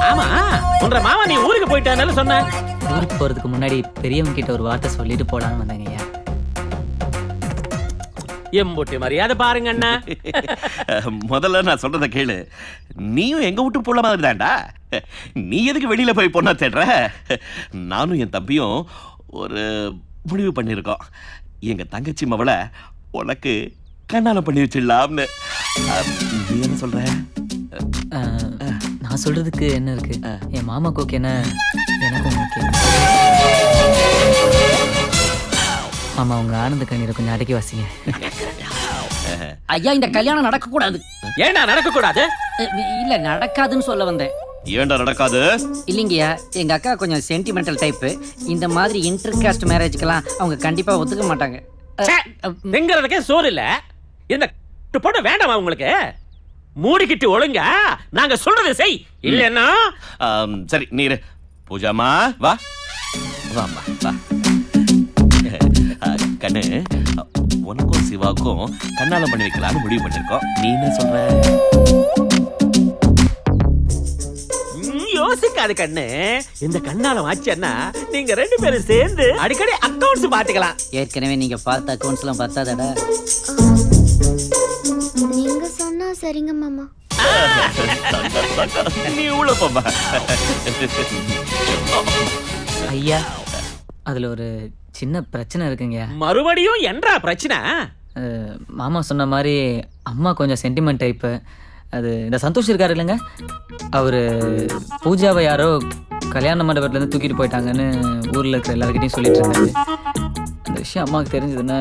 ஆமா, உன்ற மாமா நீ ஊருக்கு போயிட்டானு சொன்ன. ஊருக்கு போறதுக்கு முன்னாடி பெரியவங்க கிட்ட ஒரு வார்த்தை சொல்லிட்டு போலான்னு வந்தாங்க ஐயா. எம்பூட்டி மரியாதை பாருங்க அண்ணா. முதல்ல நான் சொல்றத கேளு. நீயும் எங்க வீட்டு புள்ள மாதிரி தான்டா. நீ எதுக்கு வெளியில போய் பொண்ணா தேடுற? நானும் என் தம்பியும் ஒரு முடிவு பண்ணியிருக்கோம். எங்க தங்கச்சி மவளை உனக்கு கண்ணாலம் பண்ணி வச்சிடலாம்னு. நீ என்ன சொல்ற? நான் சொல்றதுக்கு என்ன இருக்கு? என் மாமாக்கு ஓகே, எனக்கும் ஓகே. மாமா, உங்க ஆனந்த கண்ணீரை கொஞ்சம் அடக்கி வாசிங்க. ஐயா, இந்த கல்யாணம் நடக்க கூடாது. ஏண்டா நடக்க கூடாது? இல்ல, நடக்காதுன்னு சொல்ல வந்தேன். ஏண்டா நடக்காது? இல்லைங்கய்யா, எங்க அக்கா கொஞ்சம் சென்டிமெண்டல் டைப்பு. இந்த மாதிரி இன்டர் காஸ்ட் மேரேஜ்க்கெல்லாம் அவங்க கண்டிப்பா ஒத்துக்க மாட்டாங்க. திங்கிறதுக்கே சோறு இல்ல. இந்த பொண்ணு வேண்டாமா உங்களுக்கு? மூடிக்கிட்டு ஒழுங்க, நாங்க சொல்றது செய். இல்லன்னா சரி, நீரு பூஜாமா வா வாமா வா. கண்ணு, உனக்கும் சிவாக்கும் கண்ணாலம் பண்ணி வைக்கலாம்னு முடிவு பண்ணிருக்கோம். நீ என்ன சொல்ற? யோசிக்காது கண்ணு. இந்த கண்ணாலம் ஆச்சுன்னா நீங்க ரெண்டு பேரும் சேர்ந்து அடிக்கடி அக்கவுண்ட்ஸ் பாத்துக்கலாம். ஏற்கனவே நீங்க பார்த்த அக்கவுண்ட்ஸ் எல்லாம் பார்த்தாதடா. நீங்க சொன்னா சரிங்க மாமா. நீ உள்ள போமா. ஐயா, அதுல ஒரு சின்ன பிரச்சனை இருக்குங்க. மறுபடியும் என்றா பிரச்சனை? மாமா சொன்ன மாதிரி அம்மா கொஞ்சம் சென்டிமெண்ட் டைப்பு. அது இந்த சந்தோஷ் இருக்காரு இல்லைங்க, அவரு பூஜாவை யாரோ கல்யாண மண்டபத்துலேருந்து தூக்கிட்டு போயிட்டாங்கன்னு ஊரில் இருக்கிற எல்லாருக்கிட்டையும் சொல்லிட்டு இருந்தாரு. அந்த விஷயம் அம்மாவுக்கு தெரிஞ்சதுன்னா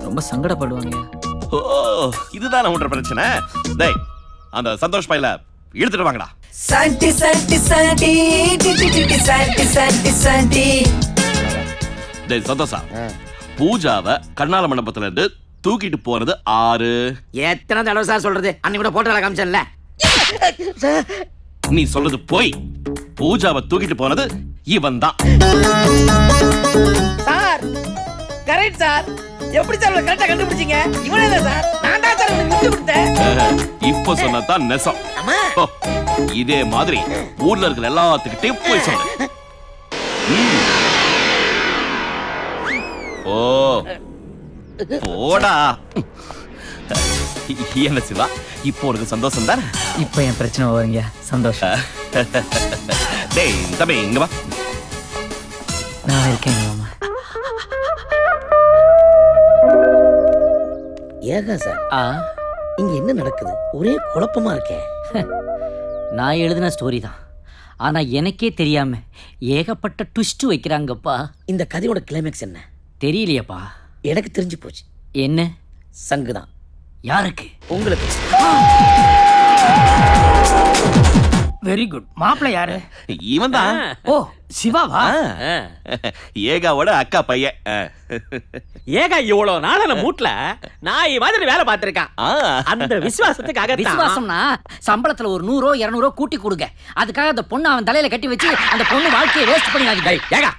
ரொம்ப சங்கடப்படுவாங்க. ஓ, இதுதான் உன்ற பிரச்சனை. டேய், அந்த சந்தோஷ் பையில இழுத்துட்டு வாங்கடா. சாண்டி சாண்டி சாண்டி டிடி சாண்டி சாண்டி சாண்டி. டேய் சந்தோஷா, பூஜாவை கண்ணால மண்டபத்துல இருந்து தூக்கிட்டு போனது 6. எத்தனை தடவை சார் சொல்றது? அன்னைக்கு கூட போட்டோல காமிச்சல. நீ சொல்றது போய். பூஜாவை தூக்கிட்டு போனது இவன் தான். Sir, correct sir. எப்படி சார் கரெக்டா கண்டுபிடிச்சீங்க? இவனே தான் சார். நான் தான் சார் உங்களுக்கு விட்டு கொடுத்தேன். இப்போ சொன்னதான் நெசம். ஓ, இதே மாதிரி ஊர்ல இருக்கிற எல்லாத்துக்கிட்டையும் போய் சொல்லு. ஓ போடா. என்ன சிவா, இப்போ உனக்கு சந்தோஷம் தானே? இப்போ என் பிரச்சனை வருங்க. சந்தோஷம். டேய் தம்பி, இங்க வா. நான் இருக்கேன் மாமா. ஏகா சார், இங்க என்ன நடக்குது? ஒரே குழப்பமா இருக்கே. நான் எழுதின ஸ்டோரி தான், ஆனா எனக்கே தெரியாம ஏகப்பட்ட ட்விஸ்ட் வைக்கிறாங்கப்பா. இந்த கதையோட கிளைமேக்ஸ் என்ன தெரியலையப்பா. எனக்கு தெரிஞ்சு போச்சு. என்ன? சங்குதான். யாருக்கு? உங்களுக்கு. Very good. மாப்பிள்ளை யாரு? இவன் தான். ஓ, சிவாவா? ஏகாவோட அக்கா பையன். ஏகா இவ்வளவு நாளான மூட்ல நான் மாதிரி வேலை பார்த்திருக்கான். அந்த விசுவாசத்துக்காக. விசுவாசம்னா சம்பளத்துல ஒரு 100 200 கூட்டி கொடுங்க. அதுக்காக அந்த பொண்ணு அவன் தலையில கட்டி வச்சு அந்த பொண்ணு வாழ்க்கையை வேஸ்ட் பண்ணிடாதீங்க. ஏகா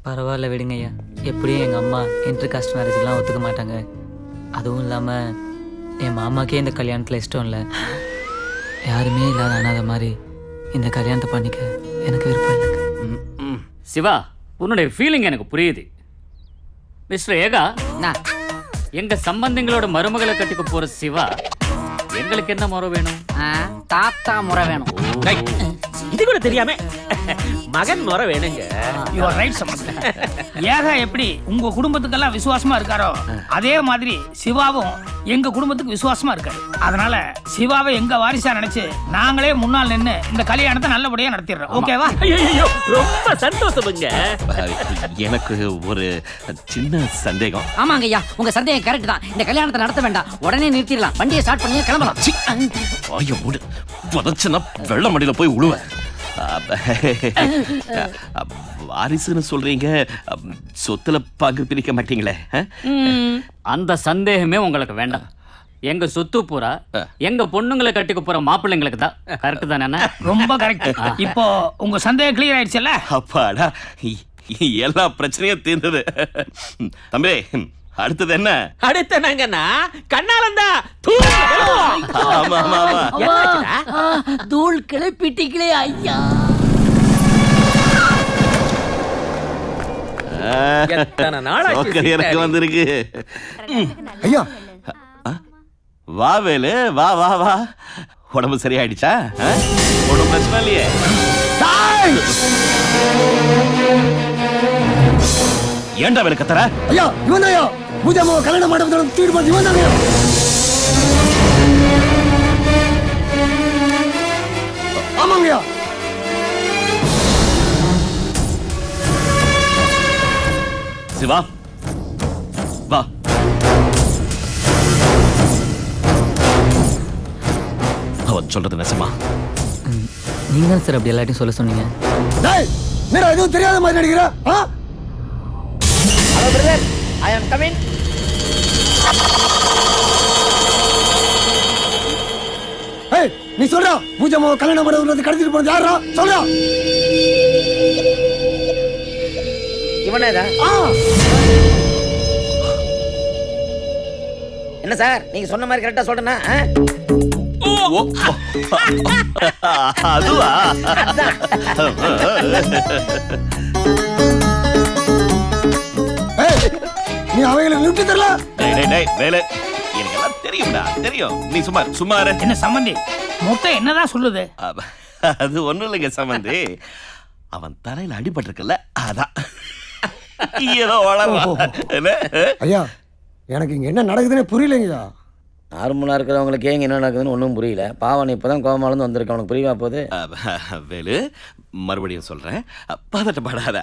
பரவாயில்ல, விடுங்க ஐயா. எப்படியும் எங்கள் அம்மா இன்டர் காஸ்ட் மேரேஜ்லாம் ஒத்துக்க மாட்டாங்க. அதுவும் இல்லாமல் என் மாமாக்கே இந்த கல்யாணத்தில் இஷ்டம் இல்லை. யாருமே இல்லாத அனாத மாதிரி இந்த கல்யாணத்தை பண்ணிக்க எனக்கு விருப்பம் இல்லைங்க. சிவா, உன்னுடைய ஃபீலிங் எனக்கு புரியுது. மிஸ்டர் ஏகா, எங்க சம்பந்திங்களோட மருமகளை கட்டிக்க போற சிவா, எங்களுக்கு என்ன முறை வேணும்? தாத்தா முறை வேணும். இது கூட தெரியாம மகன் முறை வேணுங்க. யூ ஆர் ரைட் சம்பந்தி. ஏகா எப்படி உங்க குடும்பத்துக்கெல்லாம் விசுவாசமா இருக்காரோ அதே மாதிரி சிவாவும் எங்க குடும்பத்துக்கு விசுவாசமா இருக்காரு. அதனால சிவாவை எங்க வாரிசா நினைச்சு நாங்களே முன்னால் நின்று இந்த கல்யாணத்தை நல்லபடியா நடத்திடுறோம். ஓகேவா? ஐயோ, ரொம்ப சந்தோஷமுங்க. எனக்கு ஒரு சின்ன சந்தேகம். ஆமாங்க ஐயா, உங்க சந்தேகம் கரெக்ட் தான். இந்த கல்யாணத்தை நடத்த வேண்டாம், உடனே நிறுத்திடலாம். வண்டியை ஸ்டார்ட் பண்ணி கிளம்பலாம். ஐயோ, மூடு. புதச்சுன்னா வெள்ள மடியில போய் உழுவேன். வாரிசுன்னு சொல்றீங்க, சொத்துல பங்கு பிரிக்க மாட்டீங்களே? அந்த சந்தேகமே உங்களுக்கு வேண்டாம். எங்க சொத்து பூரா எங்க பொண்ணுங்களை கட்டிக்க போற மாப்பிள்ளைங்களுக்கு தான். கரெக்ட் தானே? ரொம்ப கரெக்ட். இப்போ உங்க சந்தேகம் கிளியர் ஆயிடுச்சுல்ல? அப்பாடா, எல்லா பிரச்சனையும் தீர்ந்தது. தம்பி, அடுத்தது என்ன? அடுத்து என்னங்கன்னா கண்ணாலந்தா ஆமா ஆமா ஆமா. தூள் கிளப்பிட்டீங்களே ஐயா. எத்தனை நாளாச்சு சோக்கர் எனக்கு சித்தாடி. வந்திருக்கு. ஐயா வா வேலு, வா வா வா. உடம்பு சரியாயிடுச்சா? ஒன்றும் பிரச்சனை இல்லையே. ஏன்டா வேலு கத்துற? ஐயா இவன் ஐயா பூஜா அம்மாவை கல்யாண மண்டபத்துல தூக்கிட்டு போறது இவன் தாங்க. ஆமாங்கய்யா. சிவா வா. அவன் சொல்றது நெசமா? நீங்கள் தான் சார் அப்படி எல்லாத்தையும் சொல்ல சொன்னீங்க. டேய் என்னடா எதுவும் தெரியாத மாதிரி நடிக்கிற? Hello brother, I am coming. ஏய் நீ சொல்றா பூஜா அம்மாவை கல்யாண மண்டபத்துல கடத்திட்டு போறது யாரா? சொல்றா. இவனேதா? என்ன சார் நீங்க சொன்ன மாதிரி கரெக்டா சொல்றேன்னா? ஓ, அதுவா? ஏய் நீ அவங்களை நிறுத்தி தரல. டேய் டேய் டேய் வேலு, எனக்கு எல்லாம் தெரியும்டா, தெரியும். நீ சும்மா இரு. என்ன சம்பந்தி மொத்தம் என்னதான் சொல்லுது? அது ஒண்ணும் இல்லைங்க சம்பந்தி. அவன் தலையில அடிபட்டிருக்குல்ல, அதான் ஏதோ வளர்றான். ஐயா எனக்கு இங்க என்ன நடக்குதுன்னு புரியலைங்கய்யா. நார்மலா இருக்கிறவங்களுக்கு ஏங்க என்ன நடக்குதுன்னு ஒன்றும் புரியல. பாவன் இப்பதான் கோமாலேருந்து வந்திருக்க, அவனுக்கு புரியவா போகுது. வேலு மறுபடியும் சொல்றேன், பதட்டப்படாத.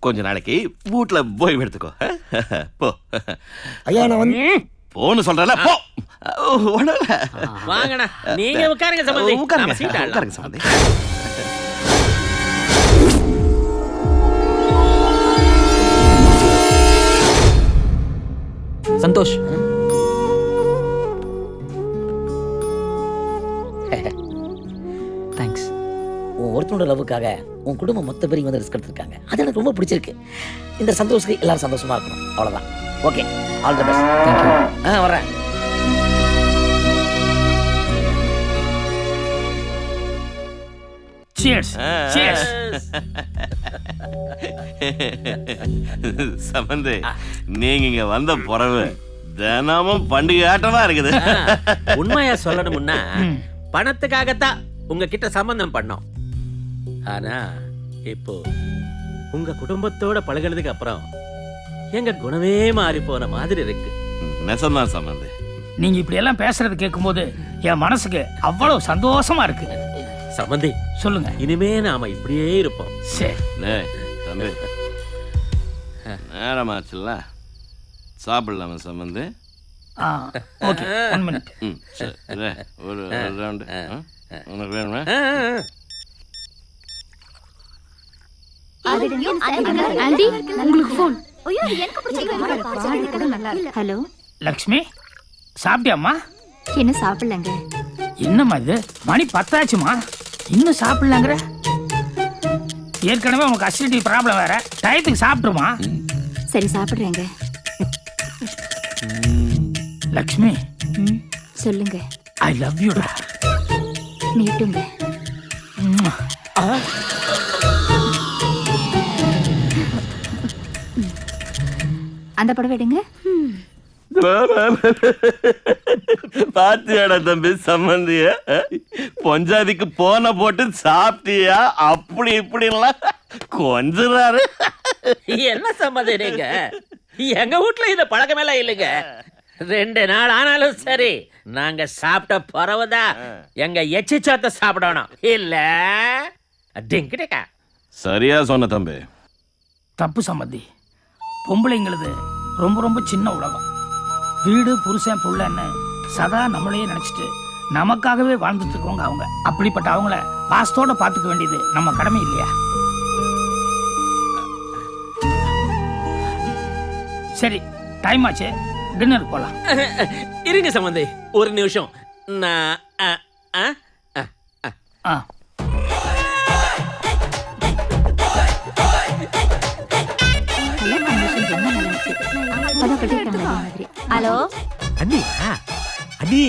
கொஞ்ச நாளைக்கு வீட்டுல போய் எடுத்துக்கோ. போ. ஐயா நான் வந்து போன்னு சொல்றல, போ. வாங்கண்ணா நீங்க உட்காருங்க சம்பந்தி. உட்காருங்க நாம சீட் ஆடலாம். உட்காருங்க சம்பந்தி. சந்தோஷ், தேங்க்ஸ். உன் ஒருத்தனோட லவ்வுக்காக உன் குடும்பம் மொத்த பேரும் வந்து ரிஸ்க் எடுத்திருக்காங்க. அது எனக்கு ரொம்ப பிடிச்சிருக்கு. இந்த சந்தோஷத்துக்கு எல்லாரும் சந்தோஷமா இருக்கணும், அவ்வளவுதான். Okay, all the best. Thank you. வரேன். Cheers. Cheers. சம்பந்தி நீங்க இங்க வந்த பிறகு தினமும் பண்டிகை ஆட்டமா இருக்குது. உண்மையா சொல்லணும்னா பணத்துக்காகத்தான் உங்ககிட்ட சம்பந்தம் பண்ணோம். ஆனா இப்போ உங்க குடும்பத்தோட பழகுனதுக்கு அப்புறம் எங்க குணமே மாறி போன மாதிரி இருக்கு. நெசம்தான் சம்பந்தி. நீங்க இப்படி எல்லாம் பேசுறது கேட்கும்போது என் மனசுக்கு அவ்வளவு சந்தோஷமா இருக்கு. சம்பந்தி சொல்லுங்க. இனிமே நாம இப்படியே இருப்போம். சரி. டேய், தம்பி நேரமாச்சுல்ல, சாப்பிடலாமா சம்பந்தி? Okay, 1 minute. சரி, ஒரு ரவுண்டு உனக்கு வேணுமா? ஆண்டி உங்களுக்கு ஃபோன். ஹலோ லக்ஷ்மி சாப்பிட்டியாம்மா? என்ன சாப்பிடலங்க. என்னம்மா இது, மணி 10 ஆச்சுமா, இன்னும் சாப்பிடலங்கிற? ஏற்கனவே உனக்கு அசிடிட்டி ப்ராப்ளம் வேற, டயத்துக்கு சாப்பிட்டுருமா? சரி சாப்பிடுறேங்க. லக்ஷ்மி சொல்லுங்க. ஐ லவ் யூடா. மீட்டுங்க. அந்த படம் எடுங்க. பாத்தியாடா தம்பி சம்பந்திய, பொஞ்சாதிக்கு போன போட்டு சாப்பிட்டியா அப்படி இப்படி எல்லாம் கொஞ்சறாரு. என்ன சம்பந்தி நீங்க? எங்க வீட்டுல இந்த பழக்கமெல்லாம் இல்லைங்க. 2 நாள் ஆனாலும் சரி நாங்க சாப்பிட்ட பறவைதான் எங்க எச்சிச்சாத்த சாப்பிடணும், இல்ல டிங்கிட்டா. சரியா சொன்ன தம்பி. தப்பு சம்மந்தி. பொம்பளைங்களது ரொம்ப ரொம்ப சின்ன உலகம். வீடு புருஷன் புள்ளன்னு சதா நம்மளையே நினைச்சிட்டு நமக்காகவே வாழ்ந்துட்டு இருக்கவங்க அவங்க. அப்படிப்பட்ட அவங்கள பாசத்தோட பார்த்துக்க வேண்டியது நம்ம கடமை இல்லையா? சரி, டைம் ஆச்சு, டின்னர் போலாம். இருங்க சம்பந்தி, ஒரு நிமிஷம். நான் ஆ நல்ல காம்பினேஷன், ரொம்ப நல்லா இருக்கு. அதான் கட்டிருக்காங்க அதே மாதிரி. ஹலோ அண்ணி அண்ணி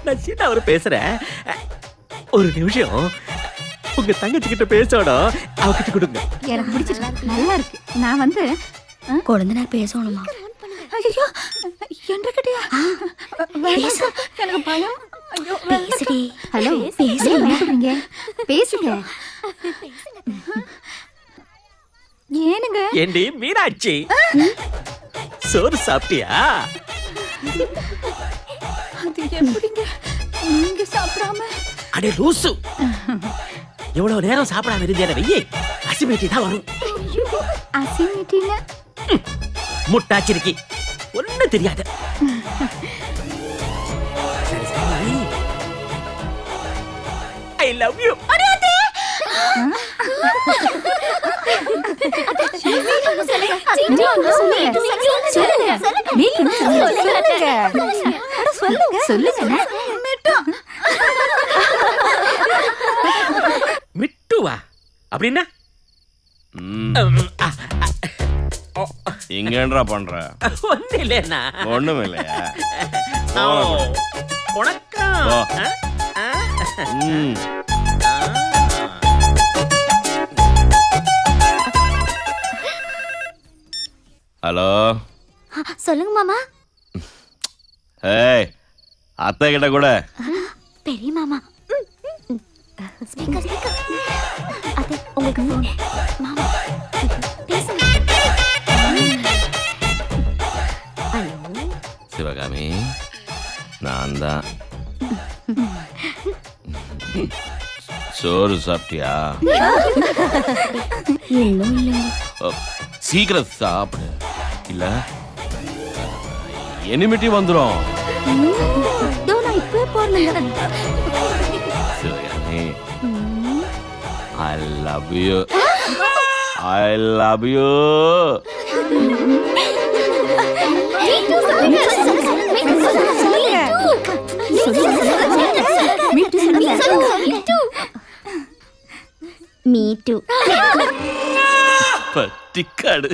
நான் சீதா அவரு பேசுறேன். ஒரு நிமிஷம் உங்க தங்கச்சி கிட்ட பேசணும், அவகிட்ட கொடுங்க. எனக்கு பிடிச்சிருக்கு, நல்லா இருக்கு. நான் வந்து குழந்தைனார் பேசணுமா? ஐயோ என்ற கிட்டயா எனக்கு பயம். பேசுடி. ஹலோ பேசுறீங்க பேசுங்க. ஏனுங்க ஏண்டி மீனாட்சி, சோறு சாப்பிட்டியா? அது எப்படிங்க நீங்க சாப்பிடாம? அடே லூசு, எவ்வளவு நேரம் சாப்பிடாம இருந்தேன வெய்யே, அசிமிட்டி தான் வரும். அசிமிட்டிங்க முட்டாச்சிருக்கி, ஒண்ணு தெரியாது. ஐ லவ் யூ. மிட்டுவா அப்படின்னா இங்க என்னடா பண்ற? ஒண்ணு இல்லையா? ஒண்ணும் இல்லையா? உனக்கம். போ. ஆ? ம். ஹலோ. சொல்லுங்க மாமா. ஏய், அத்தை கிட்ட கூட. பெரிய மாமா. Speaker speaker. அத்தை உங்களுக்கு ஃபோன். மாமா பேசுங்க. ஹலோ சிவகாமி, நான் தான். சோறு சாப்பிட்டியா? இன்னும் இல்லைங்க. ஓ, சீக்கிரம் சாப்பிடு, இல்ல எனிமிட்டி வந்துடும். நான் இப்பவே போறேங்க. Sivakami, I love you. I love you. Me too. பட்டிக்காடு.